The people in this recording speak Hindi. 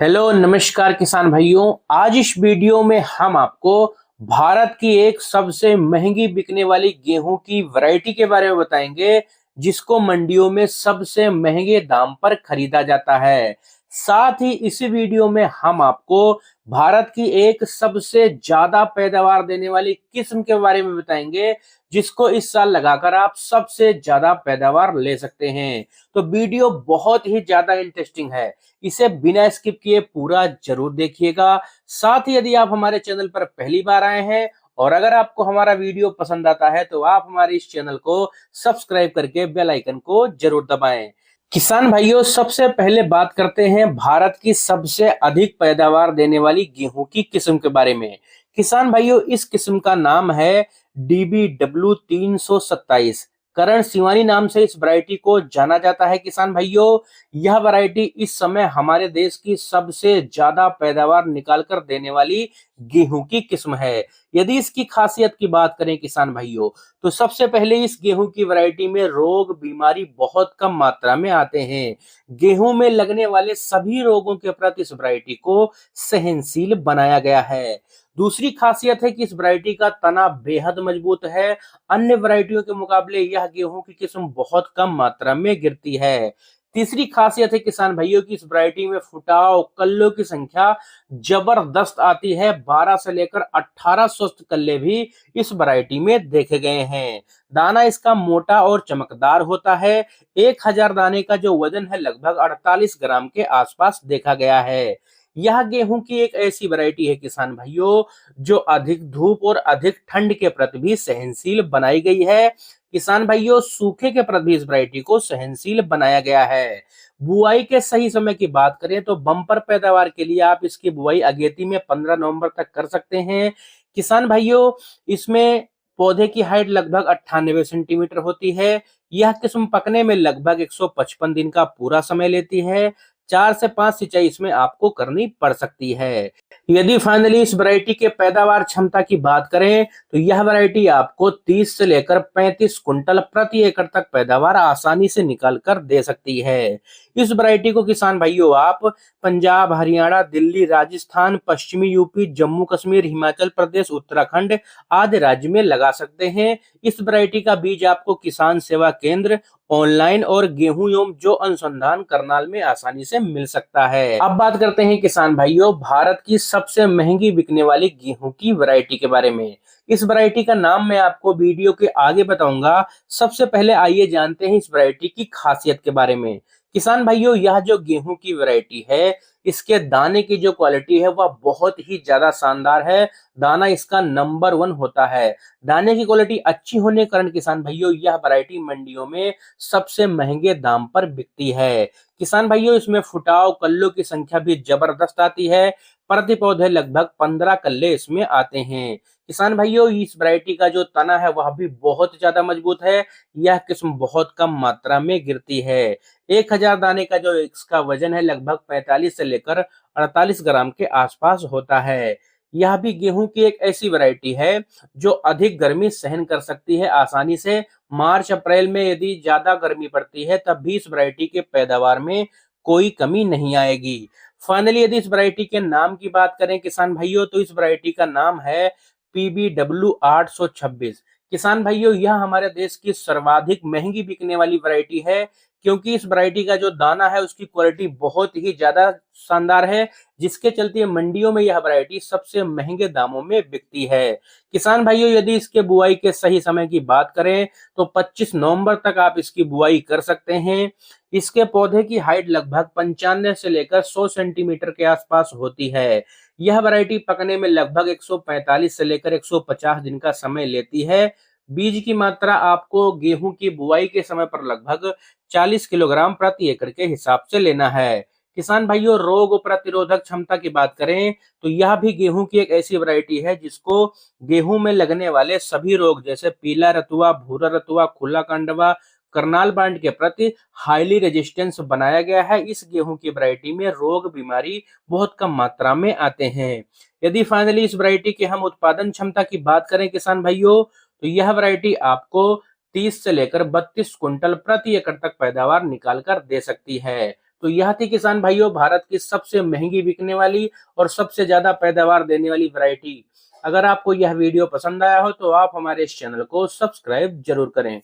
हेलो नमस्कार किसान भाइयों। आज इस वीडियो में हम आपको भारत की एक सबसे महंगी बिकने वाली गेहूं की वैरायटी के बारे में बताएंगे, जिसको मंडियों में सबसे महंगे दाम पर खरीदा जाता है। साथ ही इसी वीडियो में हम आपको भारत की एक सबसे ज्यादा पैदावार देने वाली किस्म के बारे में बताएंगे, जिसको इस साल लगाकर आप सबसे ज्यादा पैदावार ले सकते हैं। तो वीडियो बहुत ही ज्यादा इंटरेस्टिंग है, इसे बिना स्किप किए पूरा जरूर देखिएगा। साथ ही यदि आप हमारे चैनल पर पहली बार आए हैं और अगर आपको हमारा वीडियो पसंद आता है तो आप हमारे इस चैनल को सब्सक्राइब करके बेल आइकन को जरूर दबाएं। किसान भाइयों, सबसे पहले बात करते हैं भारत की सबसे अधिक पैदावार देने वाली गेहूं की किस्म के बारे में। किसान भाइयों, इस किस्म का नाम है DBW 327। करण सिवानी नाम से इस वैरायटी को जाना जाता है। किसान भाइयों, यह वैरायटी इस समय हमारे देश की सबसे ज्यादा पैदावार निकाल कर देने वाली गेहूं की किस्म है। यदि इसकी खासियत की बात करें किसान भाइयों, तो सबसे पहले इस गेहूं की वैरायटी में रोग बीमारी बहुत कम मात्रा में आते हैं। गेहूं में लगने वाले सभी रोगों के प्रति इस वैरायटी को सहनशील बनाया गया है। दूसरी खासियत है कि इस वैरायटी का तना बेहद मजबूत है। अन्य वैरायटियों के मुकाबले यह गेहूं की किस्म बहुत कम मात्रा में गिरती है। तीसरी खासियत है किसान भाइयों की इस वैरायटी में फुटाव कल्लों की संख्या जबरदस्त आती है। 12 से लेकर 18 स्वस्थ कल्ले भी इस वैरायटी में देखे गए हैं। दाना इसका मोटा और चमकदार होता है। 1000 दाने का जो वजन है लगभग 48 ग्राम के आसपास देखा गया है। यह गेहूं की एक ऐसी वैरायटी है किसान भाइयों, जो अधिक धूप और अधिक ठंड के प्रति भी सहनशील बनाई गई है। किसान भाइयों, सूखे के प्रति भी इस वैरायटी को सहनशील बनाया गया है। बुआई के सही समय की बात करें तो बम्पर पैदावार के लिए आप इसकी बुआई अगेती में 15 नवंबर तक कर सकते हैं। किसान भाइयों, इसमें पौधे की हाइट लगभग 98 सेंटीमीटर होती है। यह किस्म पकने में लगभग 155 दिन का पूरा समय लेती है। 4 से 5 सिंचाई इसमें आपको करनी पड़ सकती है। यदि फाइनली इस वैरायटी के पैदावार क्षमता की बात करें तो यह वैरायटी आपको 30 से लेकर 35 कुंटल प्रति एकड़ तक पैदावार आसानी से निकाल कर दे सकती है। इस वैरायटी को किसान भाइयों आप पंजाब, हरियाणा, दिल्ली, राजस्थान, पश्चिमी यूपी, जम्मू कश्मीर, हिमाचल प्रदेश, उत्तराखंड आदि राज्य में लगा सकते हैं। इस वैरायटी का बीज आपको किसान सेवा केंद्र, ऑनलाइन और गेहूं एवं जो अनुसंधान करनाल में आसानी से मिल सकता है। अब बात करते हैं किसान भाइयों भारत की सबसे महंगी बिकने वाली गेहूं की वैरायटी के बारे में। इस वैरायटी का नाम मैं आपको वीडियो के आगे बताऊंगा। सबसे पहले आइए जानते हैं इस वैरायटी की खासियत के बारे में। किसान भाइयों, यह जो गेहूं की वैरायटी है, इसके दाने की जो क्वालिटी है वह बहुत ही ज्यादा शानदार है। दाना इसका नंबर 1 होता है। दाने की क्वालिटी अच्छी होने के कारण किसान भाइयों यह वैरायटी मंडियों में सबसे महंगे दाम पर बिकती है। किसान भाइयों, इसमें फुटाव कल्लों की संख्या भी जबरदस्त आती है। प्रति पौधे लगभग 15 कल्ले इसमें आते हैं। किसान भाइयों, इस वैरायटी का जो तना है वह भी बहुत ज्यादा मजबूत है। यह किस्म बहुत कम मात्रा में गिरती है। 1000 दाने का जो इसका वजन है लगभग 45 से लेकर 48 ग्राम के आसपास होता है। यह भी गेहूं की एक ऐसी वैरायटी है जो अधिक गर्मी सहन कर सकती है आसानी से। मार्च अप्रैल में यदि ज्यादा गर्मी पड़ती है तब भी इस वैरायटी के पैदावार में कोई कमी नहीं आएगी। फाइनली यदि इस वैरायटी के नाम की बात करें किसान भाइयों, तो इस वैरायटी का नाम है PBW 826। किसान भाइयों, यह हमारे देश की सर्वाधिक महंगी बिकने वाली वैरायटी है, क्योंकि इस वैरायटी का जो दाना है उसकी क्वालिटी बहुत ही ज्यादा शानदार है, जिसके चलते मंडियों में यह वैरायटी सबसे महंगे दामों में बिकती है। किसान भाइयों, यदि इसके बुआई के सही समय की बात करें तो 25 नवंबर तक आप इसकी बुआई कर सकते हैं। इसके पौधे की हाइट लगभग 95 से लेकर 100 सेंटीमीटर के आसपास होती है। यह वैरायटी पकने में लगभग 145 से लेकर 150 दिन का समय लेती है। बीज की मात्रा आपको गेहूं की बुआई के समय पर लगभग 40 किलोग्राम प्रति एकड़ के हिसाब से लेना है। किसान भाइयों, रोग प्रतिरोधक क्षमता की बात करें तो यह भी गेहूं की एक ऐसी वैरायटी है जिसको गेहूं में लगने वाले सभी रोग जैसे पीला रतुआ, भूरा रतुआ, खुला कंडवा, करनाल बांड के प्रति हाईली रेजिस्टेंस बनाया गया है। इस गेहूं की वैरायटी में रोग बीमारी बहुत कम मात्रा में आते हैं। यदि फाइनली इस वैरायटी की हम उत्पादन क्षमता की बात करें किसान भाइयों, तो यह वैरायटी आपको 30 से लेकर 32 कुंटल प्रति एकड़ तक पैदावार निकाल कर दे सकती है। तो यह थी किसान भाइयों भारत की सबसे महंगी बिकने वाली और सबसे ज्यादा पैदावार देने वाली वैरायटी। अगर आपको यह वीडियो पसंद आया हो तो आप हमारे इस चैनल को सब्सक्राइब जरूर करें।